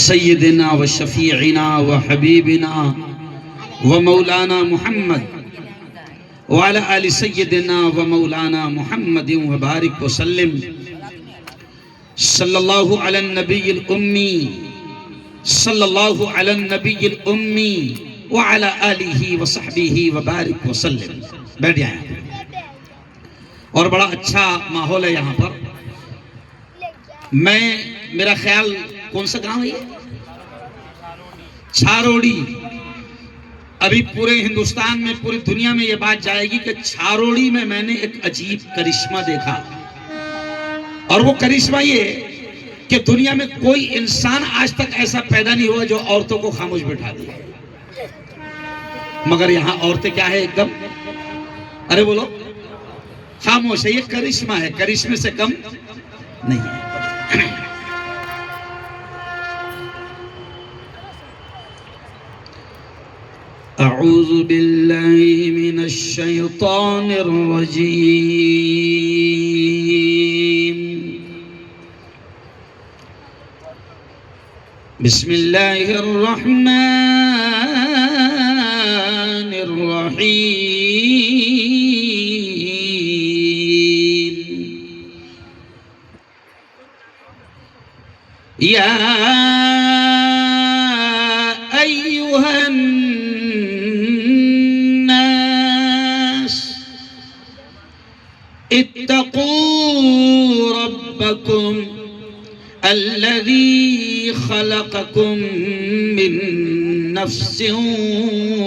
सय्यदना व शफीअना व हबीबना व मौलाना मुहम्मद व अला आलि सय्यदना व मौलाना मुहम्मद व बारिक व सल्लिम सल्लल्लाहु अला नबील उम्मी सल्लल्लाहु अला नबील उम्मी व अला आलिहि व सहबिहि व बारिक व सल्लिम। बैठ जाएं और बड़ा अच्छा माहौल है यहाँ पर। मेरा ख्याल कौन सा गांव है ये? छारोड़ी। अभी पूरे हिंदुस्तान में, पूरी दुनिया में ये बात जाएगी कि छारोड़ी में मैंने एक अजीब करिश्मा देखा। और वो करिश्मा ये कि दुनिया में कोई इंसान आज तक ऐसा पैदा नहीं हुआ जो औरतों को खामोश बैठा दे। मगर यहाँ औरतें क्या है, एकदम अरे बोलो खामोश है। ये करिश्मा है, करिश्मे से कम नहीं है। अऊज़ु बिल्लाहि मिनश शैतानिर रजीम। बिस्मिल्लाहिर रहमानिर रहीम। या अय्युहन नास इत्तक़ू रब्बकुम अल्लज़ी खलक़कुम मिन नफ्सिन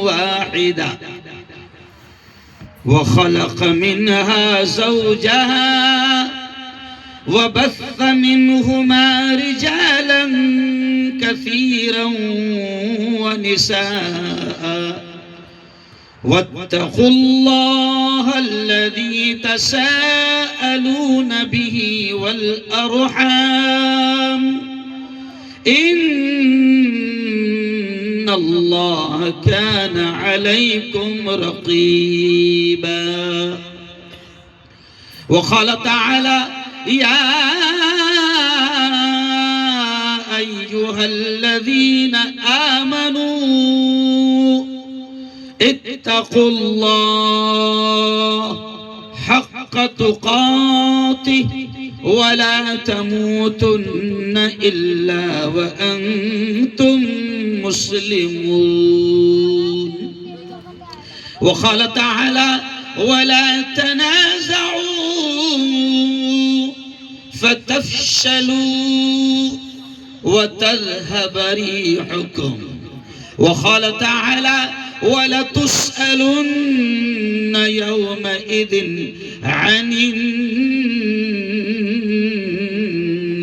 वाहिदा व खलक़ मिनहा ज़ौजहा वबस्स मिनहुमा रिजालन कसीरन व निसाअ वत्तक़ुल्लाह अल्लज़ी तसाअलून बिही वल अर्हाम इन्नल्लाह कान अलैकुम रक़ीबा। व क़ाल तआला या अय्युहल्लज़ीना आमनू इत्तक़ुल्लाह हक़्क़ तुक़ातिहि वला तमूतुन्न इल्ला व अंतुम मुस्लिमून। व क़ाल तआला वला तनाज़अू फतफ़शलू व तज़हब रिहुकुम। व क़ाल तआला वलतुस्अलुन्न यौमइज़िन अनिन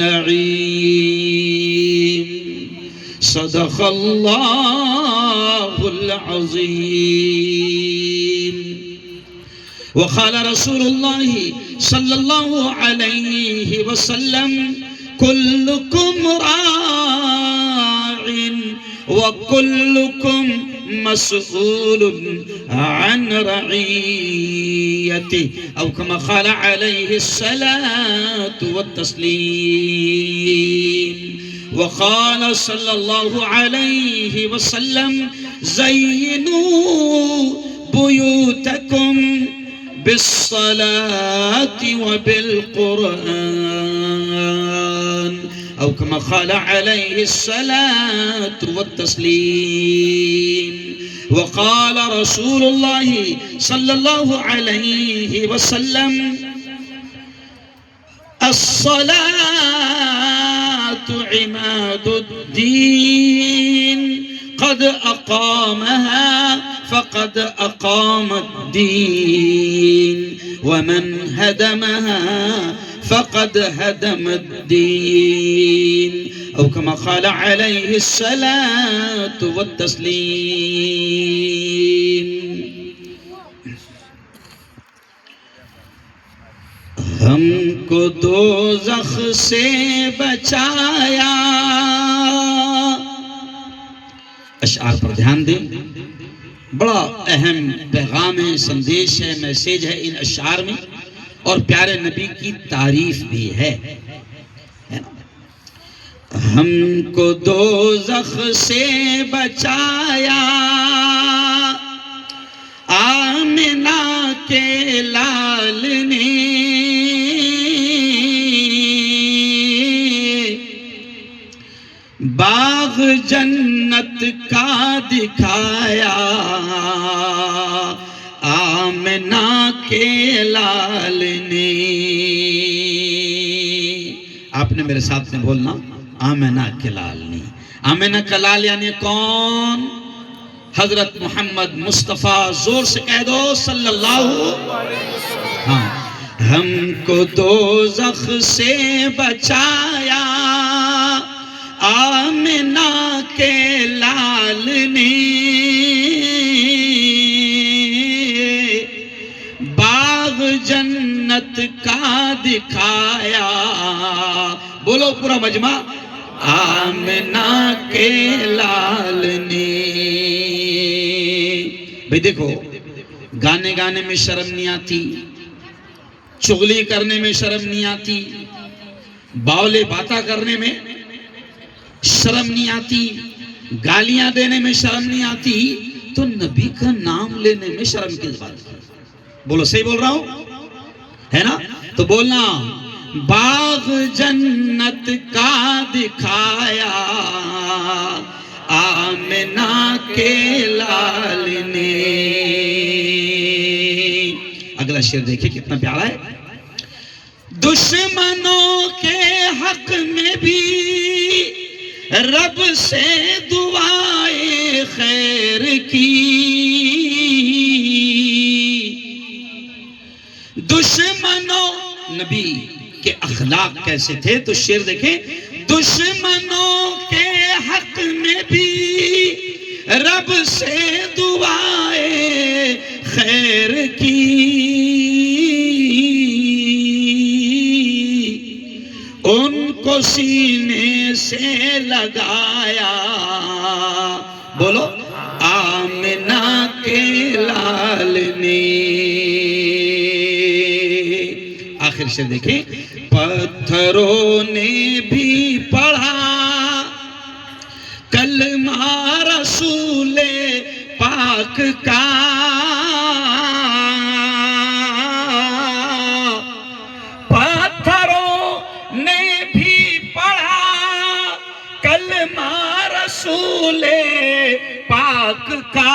नईम। सदक़ल्लाहुल अज़ीम। व क़ाल रसूलुल्लाहि सल्लल्लाहु अलैहि वसल्लम कुल्लुकुम राइन व कुल्लुकुम मसऊलुन अन रईयतिहि औ कमा क़ाल अलैहि सलातु व तस्लीम। व क़ाल सल्लल्लाहु अलैहि वसल्लम ज़य्यिनू बुयूतकुम बिस्सलाति व बिलकुरआन औ कमा क़ाल अलैहि सलातु व तस्लीम। व क़ाल रसूलुल्लाहि सल्लल्लाहु अलैहि वसल्लम अस्सलातु इमादुद्दीन क़द अक़ामहा फ़क़द अक़ामद्दीन व मन हदमहा फ़क़द हदमद्दीन औ कमा क़ाल अलैहि सलातु व तस्लीम। हमको दोज़ख से बचाया। अशआर पर ध्यान दें, बड़ा अहम पैगाम है, संदेश है, मैसेज है इन अशआर में, और प्यारे नबी की तारीफ भी है ना। हमको दोज़ख से बचाया आमिना के लाल ने, बाग जन्नत का दिखाया आमिना के लाल ने। आपने मेरे साथ में बोलना, आमिना के लाल ने। आमिना का लाल यानी कौन? हजरत मोहम्मद मुस्तफ़ा। जोर से कह दो सल्लल्लाहु। हाँ, हमको दोज़ख से बचाया आमिना के लाल ने, बाग जन्नत का दिखाया। बोलो पूरा मजमा, आमिना के लाल ने। भाई देखो, गाने गाने में शर्म नहीं आती, चुगली करने में शर्म नहीं आती, बावले बातें करने में शर्म नहीं आती, गालियां देने में शर्म नहीं आती, तो नबी का नाम लेने में शर्म किस बात की? बोलो, सही बोल रहा हूं, है ना? तो बोलना, बाग जन्नत का दिखाया आमिना के लाल ने। अगला शेर देखिए कितना प्यारा है। दुश्मनों के हक में भी रब से दुआएं खैर की, दुश्मनों, नबी के अखलाक कैसे थे तो शेर देखें। दुश्मनों के हक में भी रब से दुआएं खैर की, उनको सीने से लगाया। बोलो, आमिना के लाल ने। आखिर से देखें, पत्थरों ने भी पढ़ा कलमा रसूले पाक का, पत्थरों ने भी पढ़ा कलमा रसूले पाक का,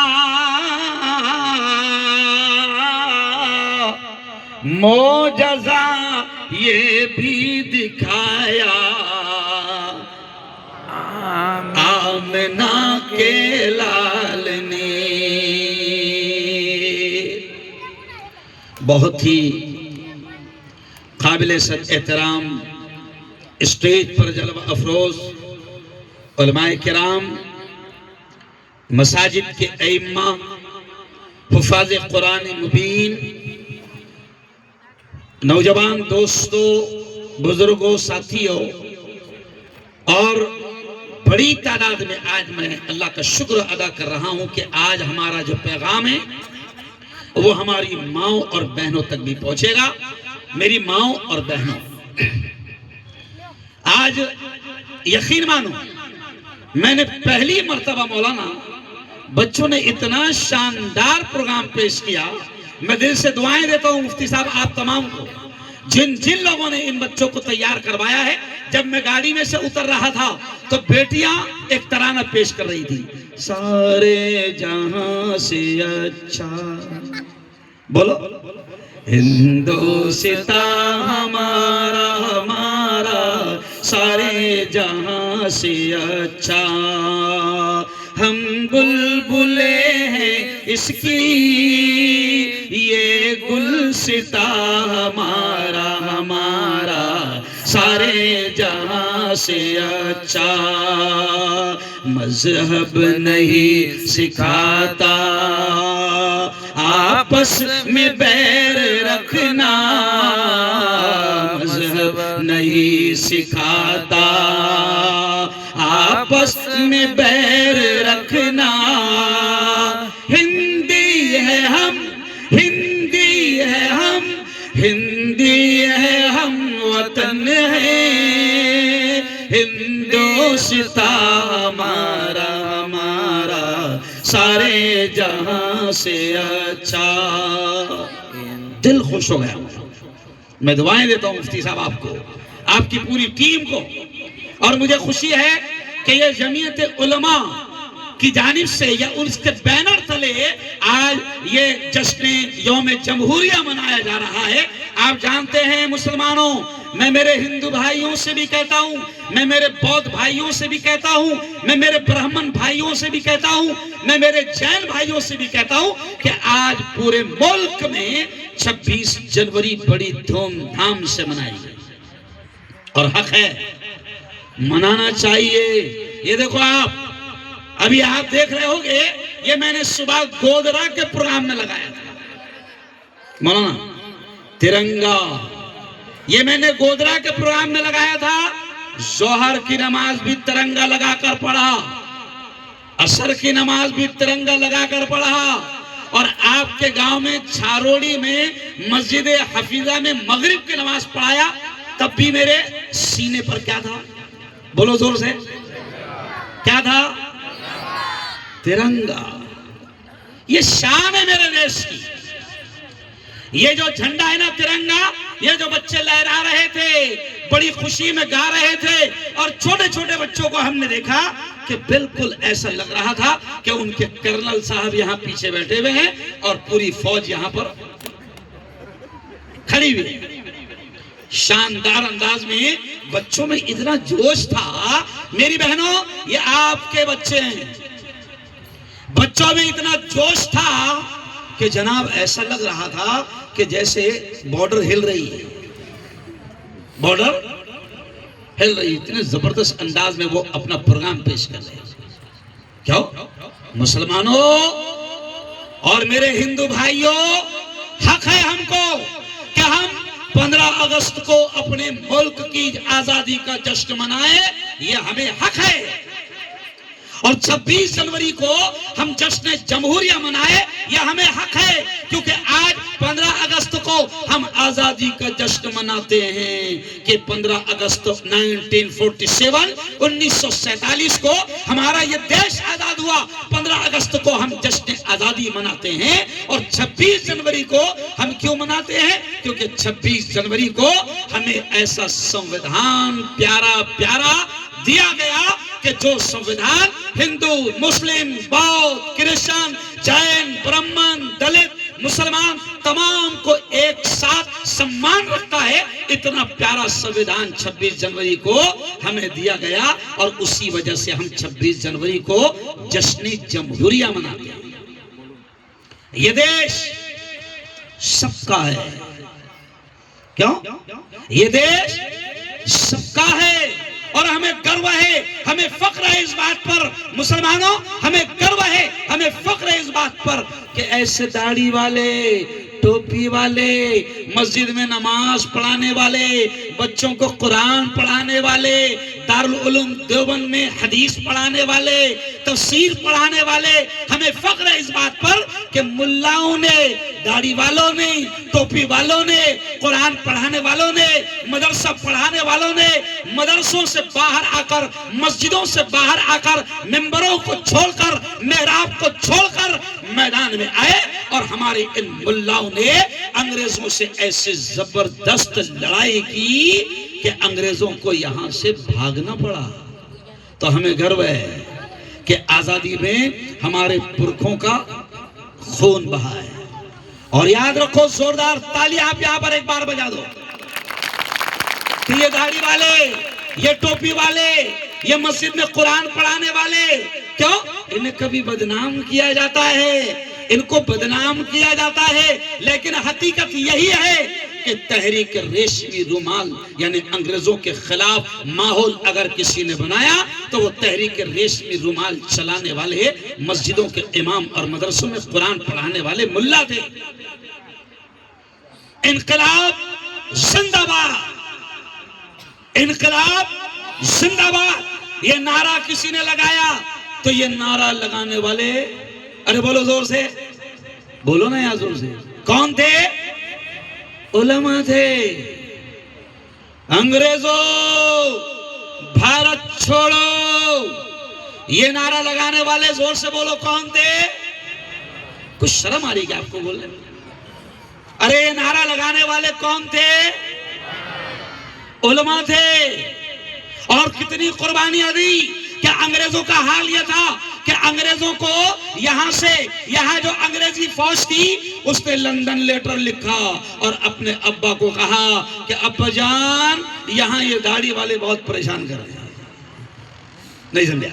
मोजज़ा ये भी दिखाया आमिना के लाल ने। बहुत ही काबिल एहतराम स्टेज पर जलवा अफरोज उलमाए किराम, मसाजिद के अइम्मा, हुफ़ाज़ कुरान मुबीन, नौजवान दोस्तों, बुजुर्गों, साथियों, और बड़ी तादाद में आज मैं अल्लाह का शुक्र अदा कर रहा हूं कि आज हमारा जो पैगाम है वो हमारी माओ और बहनों तक भी पहुंचेगा। मेरी माओ और बहनों, आज यकीन मानो, मैंने पहली मर्तबा मौलाना बच्चों ने इतना शानदार प्रोग्राम पेश किया। मैं दिल से दुआएं देता हूं मुफ्ती साहब आप तमाम को, जिन जिन लोगों ने इन बच्चों को तैयार करवाया है। जब मैं गाड़ी में से उतर रहा था तो बेटियां एक तराना पेश कर रही थी, सारे जहां से अच्छा, बोलो, हिंदुस्ता हमारा हमारा सारे जहां से अच्छा, हम बुलबुले हैं इसकी ये गुलसिता हमारा हमारा सारे जहां से अच्छा, मजहब नहीं सिखाता आपस में बैर रखना, मजहब नहीं सिखाता आपस में बैर रखना, हिंदी है हम, हिंदी है हम, हिंदी है हम, वतन है हिंदुस्तान सिता हमारा हमारा सारे जहां से अच्छा। दिल खुश हो गया। मैं दुआएं देता हूं मुफ्ती साहब आपको, आपकी पूरी टीम को, और मुझे खुशी है कि ये जमीयत उलमा की जानिब से या उसके बैनर तले आज ये जश्न यौम जमहूरिया मनाया जा रहा है। आप जानते हैं मुसलमानों, मैं मेरे हिंदू भाइयों से भी कहता हूं, मैं मेरे बौद्ध भाइयों से भी कहता हूं, मैं मेरे ब्राह्मण भाइयों से भी कहता हूं, मैं मेरे जैन भाइयों से भी कहता हूं कि आज पूरे मुल्क में 26 जनवरी बड़ी धूमधाम से मनाई गई और हक है, मनाना चाहिए। ये देखो आप, अभी आप देख रहे होंगे, ये मैंने सुबह गोदरा के प्रोग्राम में लगाया था मौलाना तिरंगा, ये मैंने गोदरा के प्रोग्राम में लगाया था। जोहर की नमाज भी तिरंगा लगाकर पढ़ा, असर की नमाज भी तिरंगा लगाकर पढ़ा, और आपके गांव में छारोड़ी में मस्जिद हफीजा में मगरिब की नमाज पढ़ाया, तब भी मेरे सीने पर क्या था? बोलो जोर से, क्या था? तिरंगा। ये शान है मेरे देश की। ये जो झंडा है ना तिरंगा, ये जो बच्चे लहरा रहे थे, बड़ी खुशी में गा रहे थे, और छोटे छोटे बच्चों को हमने देखा कि बिल्कुल ऐसा लग रहा था कि उनके कर्नल साहब यहाँ पीछे बैठे हुए हैं और पूरी फौज यहाँ पर खड़ी हुई है। शानदार अंदाज में बच्चों में इतना जोश था। मेरी बहनों, ये आपके बच्चे हैं, बच्चों में इतना जोश था कि जनाब ऐसा लग रहा था कि जैसे बॉर्डर हिल रही है, बॉर्डर हिल रही। इतने जबरदस्त अंदाज में वो अपना प्रोग्राम पेश कर रहे हैं। क्यों मुसलमानों और मेरे हिंदू भाइयों, हक है हमको कि हम 15 अगस्त को अपने मुल्क की आजादी का जश्न मनाए, ये हमें हक है। और 26 जनवरी को हम जश्न जमहूरिया मनाए, यह हमें हक है, क्योंकि आज 15 अगस्त को हम आजादी का जश्न मनाते हैं कि 15 अगस्त 1947 को हमारा ये देश आजाद हुआ। 15 अगस्त को हम जश्न आजादी मनाते हैं। और 26 जनवरी को हम क्यों मनाते हैं? क्योंकि 26 जनवरी को हमें ऐसा संविधान प्यारा प्यारा दिया गया कि जो संविधान हिंदू, मुस्लिम, बौद्ध, क्रिश्चियन, जैन, ब्राह्मण, दलित, मुसलमान तमाम को एक साथ सम्मान रखता है, इतना प्यारा संविधान 26 जनवरी को हमें दिया गया। और उसी वजह से हम 26 जनवरी को जश्न जमहूरिया मनाते हैं। ये देश सबका है। क्यों? ये देश सबका है और हमें गर्व है, हमें फख्र है इस बात पर। मुसलमानों, हमें गर्व है, हमें फख्र है इस बात पर कि ऐसे दाढ़ी वाले, टोपी वाले, मस्जिद में नमाज पढ़ाने वाले, बच्चों को कुरान पढ़ाने वाले, दारुल उलूम देवबंद में हदीस पढ़ाने वाले, तफसीर पढ़ाने वाले, हमें फख्र है इस बात पर कि मुल्लाओं ने, दाढ़ी वालों ने, टोपी वालों ने, कुरान पढ़ाने वालों ने, मदरसा पढ़ाने वालों ने मदरसों से बाहर आकर, मस्जिदों से बाहर आकर, मिंबरों को छोड़कर, मेहराब को छोड़कर मैदान में आए। और हमारे इन मुल्लाओं ने अंग्रेजों से ऐसे जबरदस्त लड़ाई की कि अंग्रेजों को यहां से भागना पड़ा। तो हमें गर्व है कि आजादी में हमारे पुरखों का खून बहा है। और याद रखो, जोरदार ताली आप यहां पर एक बार बजा दो कि ये दाढ़ी वाले, ये टोपी वाले, ये मस्जिद में कुरान पढ़ाने वाले, क्यों? इन्हें कभी बदनाम किया जाता है, इनको बदनाम किया जाता है, लेकिन हकीकत यही है कि तहरीक रेशमी रुमाल यानी अंग्रेजों के खिलाफ माहौल अगर किसी ने बनाया तो वो तहरीक रेशमी रुमाल चलाने वाले मस्जिदों के इमाम और मदरसों में कुरान पढ़ाने वाले मुल्ला थे। इनकलाब जिंदाबाद, इनकलाब जिंदाबाद। ये नारा किसी ने लगाया तो ये नारा लगाने वाले, अरे बोलो जोर से, बोलो ना यार जोर से, कौन थे? उलमा थे। अंग्रेजों, भारत छोड़ो। ये नारा लगाने वाले जोर से बोलो कौन थे? कुछ शर्म आ रही क्या आपको बोलने में? अरे ये नारा लगाने वाले कौन थे? उलमा थे। और कितनी कुर्बानियां दी। क्या अंग्रेजों का हाल यह था कि अंग्रेजों को यहाँ जो अंग्रेजी फौज थी उसने लंदन लेटर लिखा और अपने अब्बा को कहा कि अब्बा जान यहाँ ये दाढ़ी वाले बहुत परेशान कर रहे हैं। नहीं समझा?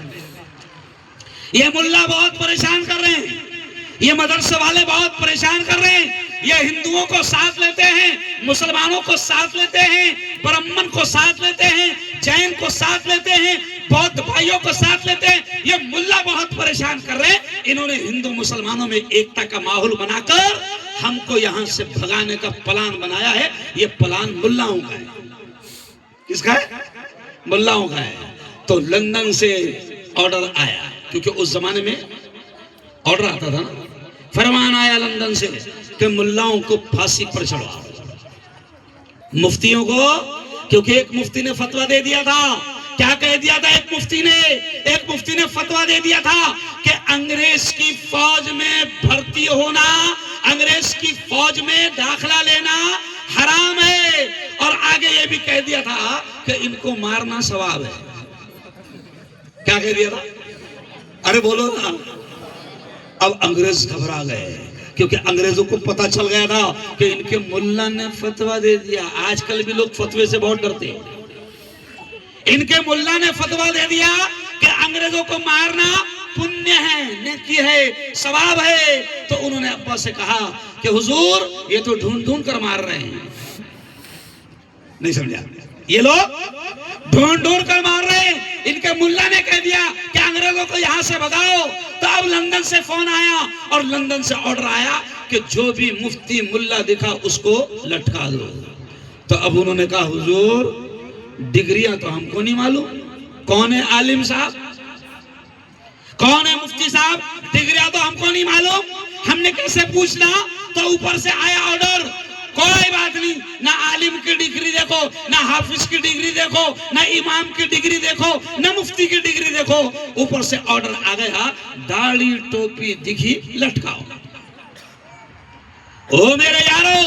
ये मुल्ला बहुत परेशान कर रहे हैं, ये मदरसे वाले बहुत परेशान कर रहे हैं। ये हिंदुओं को साथ लेते हैं, मुसलमानों को साथ लेते हैं, ब्राह्मण को साथ लेते हैं, जैन को साथ लेते हैं, बौद्ध भाइयों को साथ लेते हैं। ये मुल्ला बहुत परेशान कर रहे हैं। इन्होंने हिंदू मुसलमानों में एकता का माहौल बनाकर हमको यहाँ से भगाने का प्लान बनाया है। ये प्लान मुल्लाओं का है। किसका है? मुल्लाओं का है। तो लंदन से ऑर्डर आया, क्योंकि उस जमाने में ऑर्डर आता था ना, फरमान आया लंदन से कि मुल्लाओं को फांसी पर चढ़ाओ। मुफ्तियों को, क्योंकि एक मुफ्ती ने फतवा दे दिया था। क्या कह दिया था? एक मुफ्ती ने फतवा दे दिया था कि अंग्रेज की फौज में भर्ती होना, अंग्रेज की फौज में दाखिला लेना हराम है। और आगे ये भी कह दिया था कि इनको मारना सवाब है। क्या कह दिया था? अरे बोलो ना। अब अंग्रेज घबरा गए, क्योंकि अंग्रेजों को पता चल गया था कि इनके मुल्ला ने फतवा दे दिया। आजकल भी लोग फतवे से बहुत डरते हैं। इनके मुल्ला ने फतवा दे दिया कि अंग्रेजों को मारना पुण्य है, नेकी है, सवाब है। तो उन्होंने अब्बा से कहा कि हुजूर ये तो ढूंढ ढूंढ कर मार रहे हैं। नहीं समझा? ये लोग ढूंढ ढूंढ कर मार रहे हैं। इनके मुल्ला ने कह दिया कि अंग्रेजों को यहां से भगाओ। तो अब लंदन से फोन आया और लंदन से ऑर्डर आया कि जो भी मुफ्ती मुल्ला दिखा उसको लटका दो। तो अब उन्होंने कहा हुजूर डिग्रियां तो हमको नहीं मालूम, कौन है आलिम साहब, कौन है मुफ्ती साहब, डिग्रियां तो हमको नहीं मालूम, हमने कैसे पूछना। तो ऊपर से आया ऑर्डर, कोई बात नहीं, ना आलिम की डिग्री देखो, ना हाफिज की डिग्री देखो, ना इमाम की डिग्री देखो, ना मुफ्ती की डिग्री देखो। ऊपर से ऑर्डर आ गया, दाढ़ी टोपी दिखी लटकाओ। ओ मेरे यारो,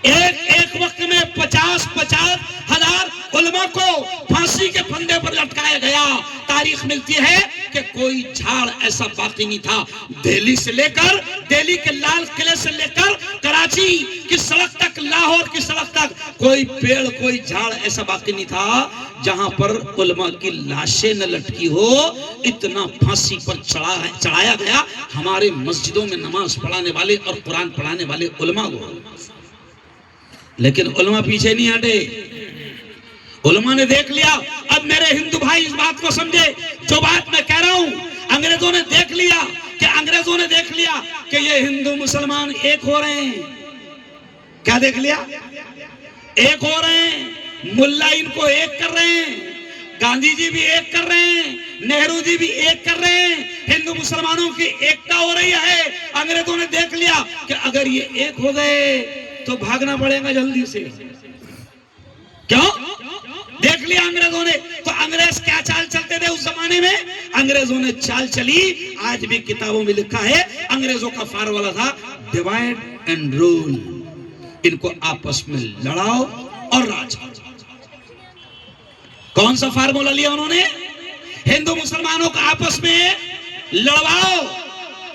एक वक्त में 50-50 हजार उलमा को फांसी के फंदे पर लटकाया गया। तारीख मिलती है कि कोई झाड़ ऐसा बाकी नहीं था। दिल्ली से लेकर, दिल्ली के लाल किले से लेकर कराची की सड़क तक, लाहौर की सड़क तक कोई पेड़, कोई झाड़ ऐसा बाकी नहीं था जहां पर उलमा की लाशें न लटकी हो। इतना फांसी पर चढ़ाया गया हमारे मस्जिदों में नमाज पढ़ाने वाले और कुरान पढ़ाने वाले उलमा को। लेकिन उलमा पीछे नहीं हटे। उलमा ने देख लिया। अब मेरे हिंदू भाई इस बात को समझे, जो बात मैं कह रहा हूं, अंग्रेजों ने देख लिया कि ये हिंदू मुसलमान एक हो रहे हैं। क्या देख लिया? एक हो रहे हैं। मुल्ला इनको एक कर रहे हैं, गांधी जी भी एक कर रहे हैं, नेहरू जी भी एक कर रहे हैं, हिंदू मुसलमानों की एकता हो रही है। अंग्रेजों ने देख लिया कि अगर ये एक हो गए तो भागना पड़ेगा जल्दी से। क्यों? देख लिया अंग्रेजों ने। तो अंग्रेज क्या चाल चलते थे उस जमाने में? अंग्रेजों ने चाल चली, आज भी किताबों में लिखा है, अंग्रेजों का फार्मूला था डिवाइड एंड रूल। इनको आपस में लड़ाओ और राज करो। कौन सा फार्मूला लिया उन्होंने? हिंदू मुसलमानों को आपस में लड़वाओ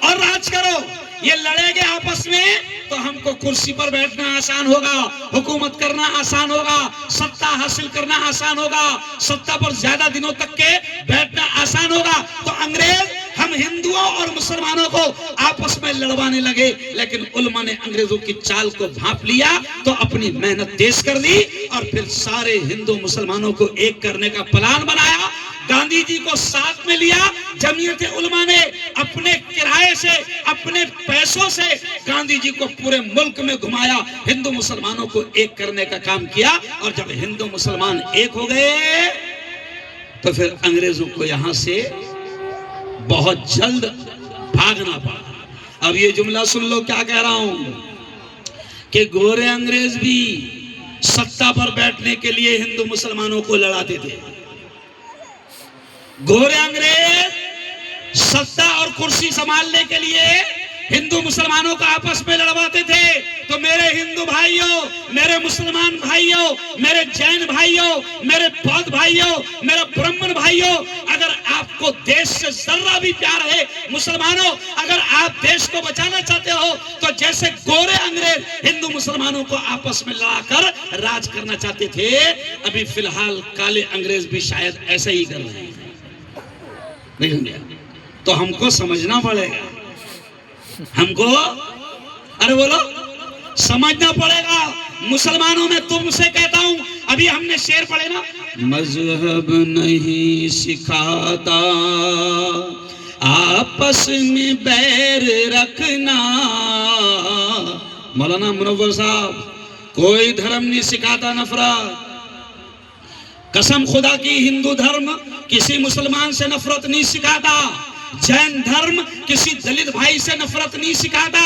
और राज करो। ये लड़ेंगे आपस में तो हमको कुर्सी पर बैठना आसान होगा, हुकूमत करना आसान होगा, सत्ता हासिल करना आसान होगा, सत्ता पर ज्यादा दिनों तक के बैठना आसान होगा। तो अंग्रेज हम हिंदुओं और मुसलमानों को आपस में लड़वाने लगे। लेकिन उलमा ने अंग्रेजों की चाल को भांप लिया तो अपनी मेहनत तेज कर दी और फिर सारे हिंदू मुसलमानों को एक करने का प्लान बनाया। गांधी जी को साथ में लिया। जमीयत उलमा ने अपने किराए से, अपने पैसों से गांधी जी को पूरे मुल्क में घुमाया, हिंदू मुसलमानों को एक करने का काम किया। और जब हिंदू मुसलमान एक हो गए तो फिर अंग्रेजों को यहां से बहुत जल्द भागना पड़ा। अब ये जुमला सुन लो क्या कह रहा हूं कि गोरे अंग्रेज भी सत्ता पर बैठने के लिए हिंदू मुसलमानों को लड़ाते थे। गोरे अंग्रेज सत्ता और कुर्सी संभालने के लिए हिंदू मुसलमानों को आपस में लड़वाते थे। तो मेरे हिंदू भाइयों, मेरे मुसलमान भाइयों, मेरे जैन भाइयों, मेरे बौद्ध भाइयों, मेरे ब्राह्मण भाइयों, अगर आपको देश से जर्रा भी प्यार है, मुसलमानों, अगर आप देश को बचाना चाहते हो, तो जैसे गोरे अंग्रेज हिंदू मुसलमानों को आपस में लड़ाकर राज करना चाहते थे, अभी फिलहाल काले अंग्रेज भी शायद ऐसा ही कर रहे हैं। नहीं, तो हमको समझना पड़ेगा, हमको अरे बोलो समझना पड़ेगा। मुसलमानों में तुमसे कहता हूं, अभी हमने शेर पढ़े ना, मजहब नहीं सिखाता आपस में बैर रखना। मौलाना मुनव्वर साहब, कोई धर्म नहीं सिखाता नफरत। कसम खुदा की, हिंदू धर्म किसी मुसलमान से नफरत नहीं सिखाता, जैन धर्म किसी दलित भाई से नफरत नहीं सिखाता,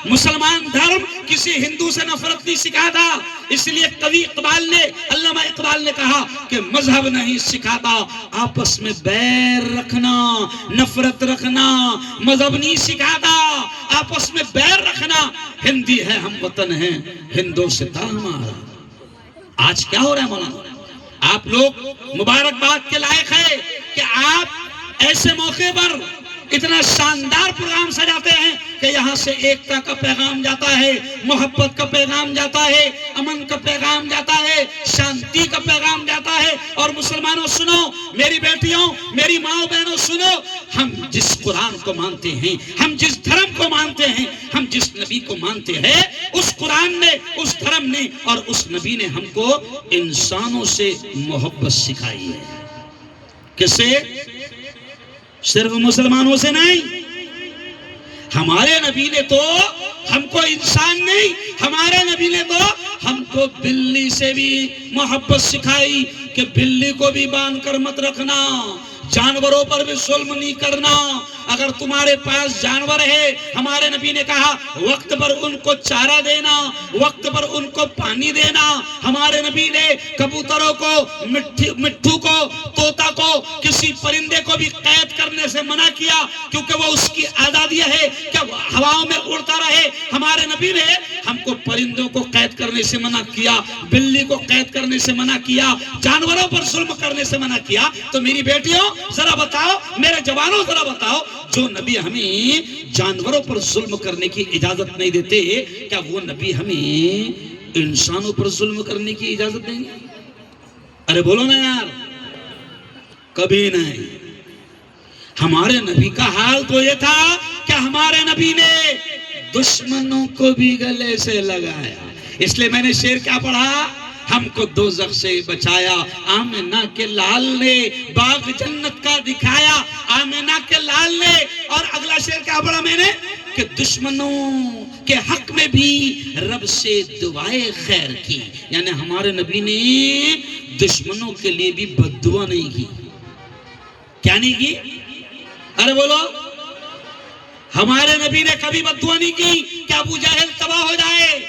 मुसलमान धर्म किसी हिंदू से नफरत नहीं सिखाता। इसलिए कवि इकबाल ने, अल्लामा इकबाल ने कहा कि मजहब नहीं सिखाता आपस में बैर रखना, नफरत रखना। मजहब नहीं सिखाता आपस में बैर रखना। हिंदी है, हम वतन हैं, हिंदुस्तान हमारा। आज क्या हो रहा है मौलाना, आप लोग मुबारकबाद के लायक है कि आप ऐसे मौके पर इतना शानदार प्रोग्राम सजाते हैं कि यहाँ से एकता का पैगाम जाता है, मोहब्बत का पैगाम जाता है, अमन का पैगाम जाता है, शांति का पैगाम जाता है। और मुसलमानों सुनो, मेरी बेटियों, मेरी माओ बहनों सुनो, हम जिस कुरान को मानते हैं, हम जिस धर्म को मानते हैं, हम जिस नबी को मानते हैं, उस कुरान ने, उस धर्म ने और उस नबी ने हमको इंसानों से मोहब्बत सिखाई है। किससे? सिर्फ मुसलमानों से नहीं। हमारे नबी ने तो हमको इंसान नहीं, हमारे नबी ने तो हमको बिल्ली से भी मोहब्बत सिखाई कि बिल्ली को भी बांध कर मत रखना, जानवरों पर भी जुल्म नहीं करना। अगर तुम्हारे पास जानवर है, हमारे नबी ने कहा वक्त पर उनको चारा देना, वक्त पर उनको पानी देना। हमारे नबी ने कबूतरों को, मिट्ठू को, तोता को, किसी परिंदे को भी कैद करने से मना किया, क्योंकि वो उसकी आजादी है कि हवाओं में उड़ता रहे। हमारे नबी ने हमको परिंदों को कैद करने से मना किया, बिल्ली को कैद करने से मना किया, जानवरों पर जुल्म करने से मना किया। तो मेरी बेटियों जरा बताओ, मेरे जवानों जरा बताओ, जो नबी हमें जानवरों पर जुल्म करने की इजाजत नहीं देते, क्या वो नबी हमें इंसानों पर जुल्म करने की इजाजत देंगे? अरे बोलो ना यार, कभी नहीं। हमारे नबी का हाल तो ये था कि हमारे नबी ने दुश्मनों को भी गले से लगाया। इसलिए मैंने शेर क्या पढ़ा, हमको दोज़ख से बचाया, आमिना के लाल ने बाग जन्नत का दिखाया, आमिना के लाल ने। और अगला शेर क्या पढ़ा मैंने कि दुश्मनों के हक में भी रब से दुआए खैर की, यानी हमारे नबी ने दुश्मनों के लिए भी बद्दुआ नहीं की। क्या नहीं की? अरे बोलो, हमारे नबी ने कभी बद्दुआ नहीं की कि अबू जहल तबाह हो जाए,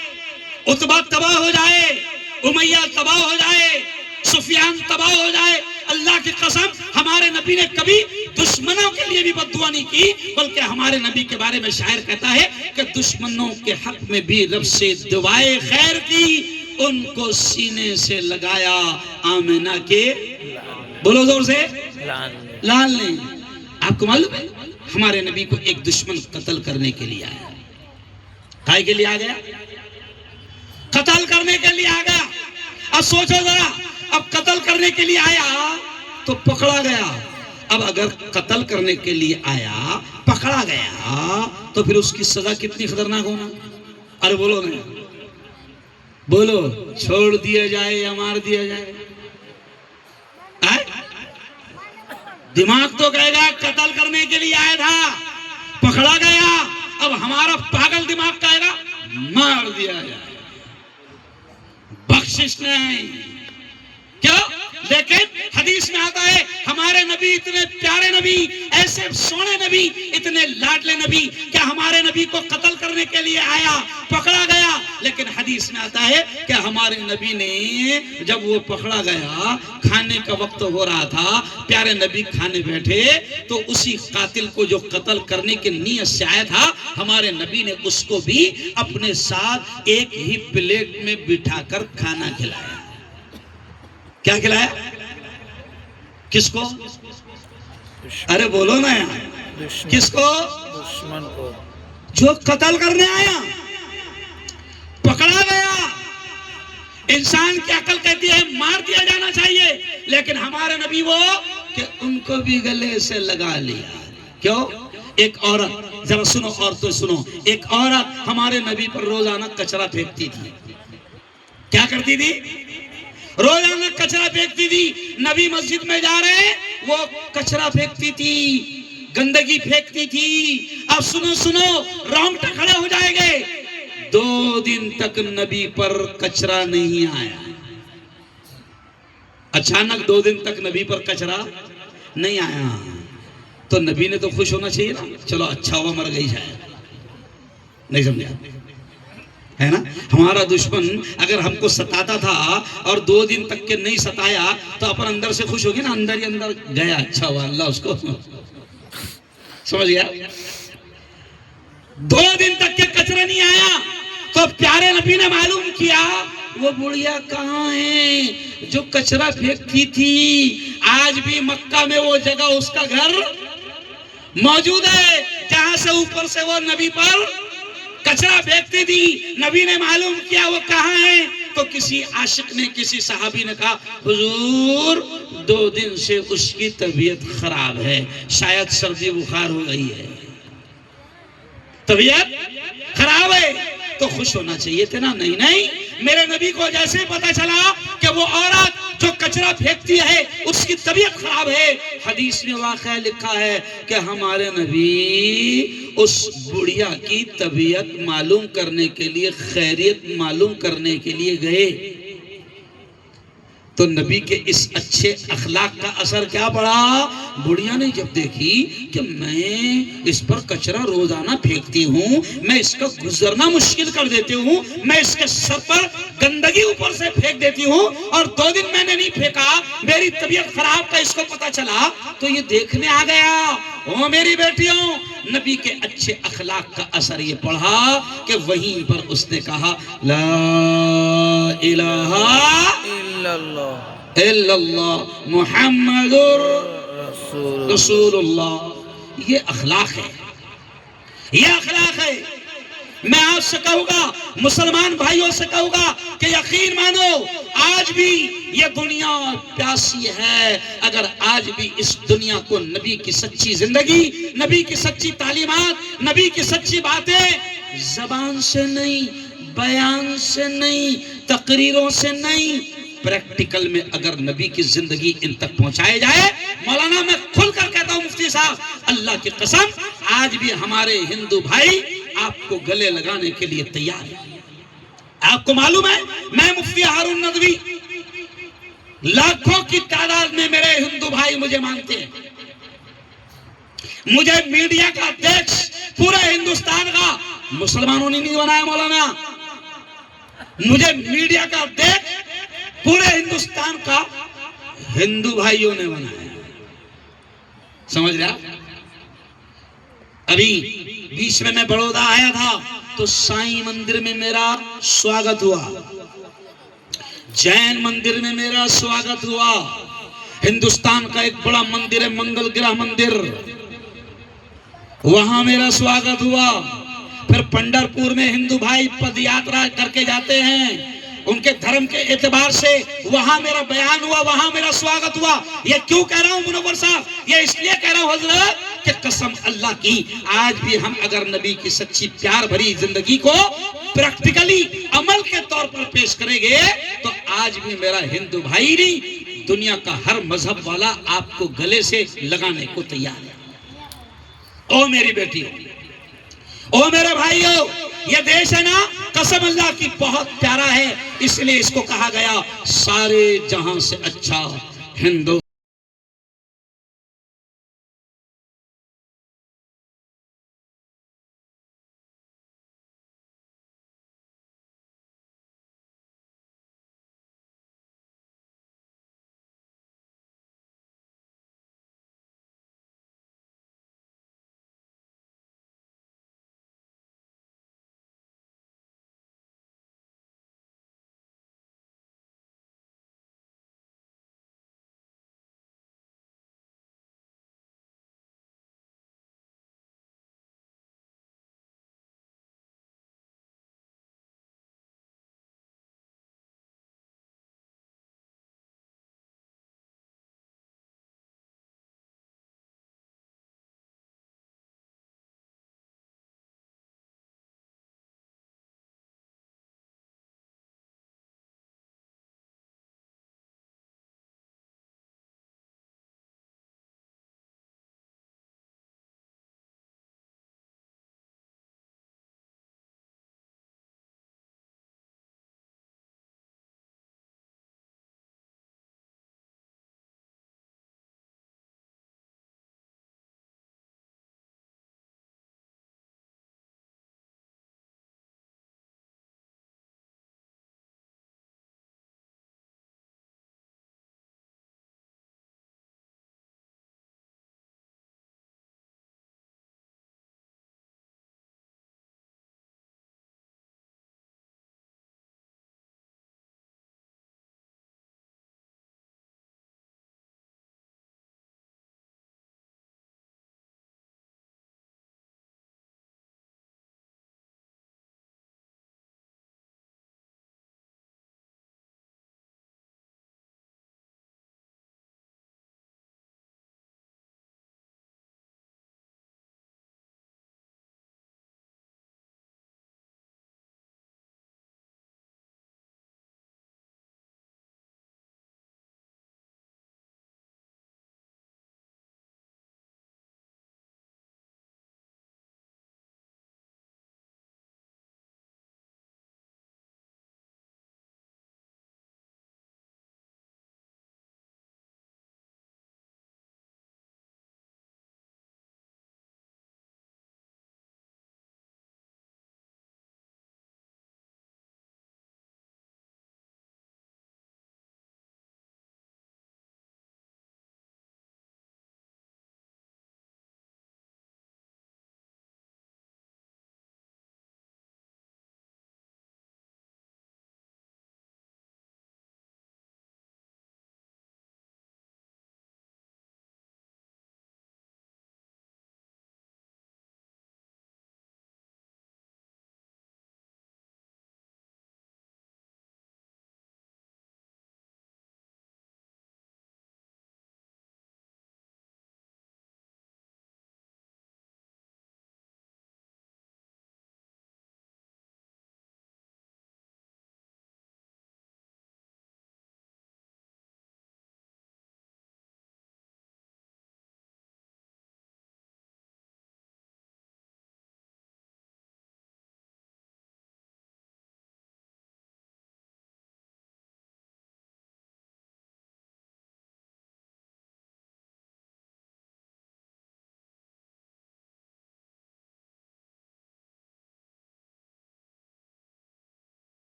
उतबा तबाह हो जाए, उमैया तबाह हो जाए, सुफियान तबाह हो जाए। अल्लाह की कसम, हमारे नबी ने कभी दुश्मनों के लिए भी बद्दुआ नहीं की, बल्कि हमारे नबी के बारे में शायर कहता है कि दुश्मनों के हक में भी रब से दुआए खैर की, उनको सीने से लगाया आमिना के, बोलो जोर से, लाल ने। आपको मालूम है हमारे नबी को एक दुश्मन कत्ल करने के लिए आया। काय के लिए आ गया? कत्ल करने के लिए आ गया। अब सोचो जरा, अब कत्ल करने के लिए आया तो पकड़ा गया। अब अगर कत्ल करने के लिए आया, पकड़ा गया, तो फिर उसकी सजा कितनी खतरनाक होना। अरे बोलो नहीं, बोलो, छोड़ दिया जाए या मार दिया जाए? दिमाग तो कहेगा कत्ल करने के लिए आया था, पकड़ा गया। अब हमारा पागल दिमाग कहेगा मार दिया जाए, बख्शिश नहीं। क्यों? लेकिन हदीस में आता है हमारे नबी इतने प्यारे नबी, ऐसे ऐसे सोने नबी, इतने लाडले नबी, क्या हमारे नबी को कत्ल करने के लिए आया, पकड़ा गया। लेकिन हदीस में आता है कि हमारे नबी ने जब वो पकड़ा गया, खाने का वक्त हो रहा था, प्यारे नबी खाने बैठे, तो उसी कातिल को जो कत्ल करने की नीयत से आया था, हमारे नबी ने उसको भी अपने साथ एक ही प्लेट में बिठाकर खाना खिलाया। क्या खिलाया? किसको? अरे बोलो ना यार, किसको? दुश्मन को, जो कत्ल करने आया, पकड़ा गया। इंसान की अकल कहती है मार दिया जाना चाहिए, लेकिन हमारे नबी वो कि उनको भी गले से लगा लिया। क्यों? एक औरत, जरा सुनो और तो सुनो, एक औरत हमारे नबी पर रोजाना कचरा फेंकती थी। क्या करती थी? रोजाना कचरा फेंकती थी। नबी मस्जिद में जा रहे, वो कचरा फेंकती थी, गंदगी फेंकती थी। अब सुनो सुनो, रोंगटे खड़े हो जाएंगे। 2 दिन तक नबी पर कचरा नहीं आया। अचानक 2 दिन तक नबी पर कचरा नहीं आया, तो नबी ने तो खुश होना चाहिए ना, चलो अच्छा हुआ मर गई शायद। नहीं समझा है ना? हमारा दुश्मन अगर हमको सताता था और 2 दिन तक के नहीं सताया, तो अपन अंदर से खुश हो गए ना, अंदर ही अंदर गया, अच्छा हुआ अल्लाह उसको, समझ गया। 2 दिन तक के कचरा नहीं आया, तो प्यारे नबी ने मालूम किया वो बुढ़िया कहाँ है जो कचरा फेंकती थी। आज भी मक्का में वो जगह, उसका घर मौजूद है जहां से ऊपर से वो नबी पर कचरा फेंकती थी। नबी ने मालूम किया वो कहाँ है, तो किसी आशिक ने, किसी सहाबी ने कहा हुजूर 2 दिन से उसकी तबीयत खराब है, शायद सर्दी बुखार हो गई है, तबीयत खराब है। तो खुश होना चाहिए थे ना? नहीं नहीं, मेरे नबी को जैसे पता चला कि वो औरत जो कचरा फेंकती है उसकी तबीयत खराब है, हदीस में वाक़या लिखा है कि हमारे नबी उस बुढ़िया की तबीयत मालूम करने के लिए, खैरियत मालूम करने के लिए गए। तो नबी के इस अच्छे अखलाक का असर क्या पड़ा? बुढ़िया ने जब देखी कि मैं इस पर कचरा रोजाना फेंकती हूँ, मैं इसका गुजरना मुश्किल कर देती हूँ, मैं इसके सर पर गंदगी ऊपर से फेंक देती हूँ, और 2 दिन मैंने नहीं फेंका, मेरी तबीयत खराब का इसको पता चला, तो ये देखने आ गया। ओ मेरी बेटियों, नबी के अच्छे अखलाक का असर ये पड़ा कि वहीं पर उसने कहा ला इलाहा इल्लल्लाह मुहम्मदुर रसूलुल्लाह। ये अखलाक है, ये अखलाक है। मैं आपसे कहूंगा, मुसलमान भाइयों से कहूंगा कि यकीन मानो आज भी ये दुनिया प्यासी है। अगर आज भी इस दुनिया को नबी की सच्ची जिंदगी, नबी की सच्ची तालीमात, नबी की सच्ची बातें जबान से नहीं, बयान से नहीं, तकरीरों से नहीं, प्रैक्टिकल में अगर नबी की जिंदगी इन तक पहुंचाए जाए, मौलाना मैं खुलकर कहता हूं मुफ्ती साहब, अल्लाह की कसम, आज भी हमारे हिंदू भाई आपको गले लगाने के लिए तैयार है। आपको मालूम है, मैं मुफ्ती हारून नदवी, लाखों की तादाद में मेरे हिंदू भाई मुझे मानते हैं। मुझे मीडिया का अध्यक्ष पूरे हिंदुस्तान का मुसलमानों ने नहीं बनाया मौलाना, मुझे मीडिया का अध्यक्ष पूरे हिंदुस्तान का हिंदू भाइयों ने बनाया। समझ रहा? अभी बीच में मैं बड़ौदा आया था, तो साईं मंदिर में मेरा स्वागत हुआ, जैन मंदिर में मेरा स्वागत हुआ, हिंदुस्तान का एक बड़ा मंदिर है मंगल ग्रह मंदिर, वहां मेरा स्वागत हुआ। फिर पंढरपुर में हिंदू भाई पद यात्रा करके जाते हैं, उनके धर्म के एतबार से वहां मेरा बयान हुआ, वहां मेरा स्वागत हुआ। ये क्यों कह रहा हूं मुनव्वर साहब? ये इसलिए कह रहा हूं हजरत कि कसम अल्लाह की, आज भी हम अगर नबी की सच्ची प्यार भरी जिंदगी को प्रैक्टिकली अमल के तौर पर पेश करेंगे, तो आज भी मेरा हिंदू भाई नहीं, दुनिया का हर मजहब वाला आपको गले से लगाने को तैयार है। ओ मेरी बेटी, ओ मेरे भाइयों, ये देश है ना, कसम अल्लाह की बहुत प्यारा है, इसलिए इसको कहा गया सारे जहां से अच्छा हिंदू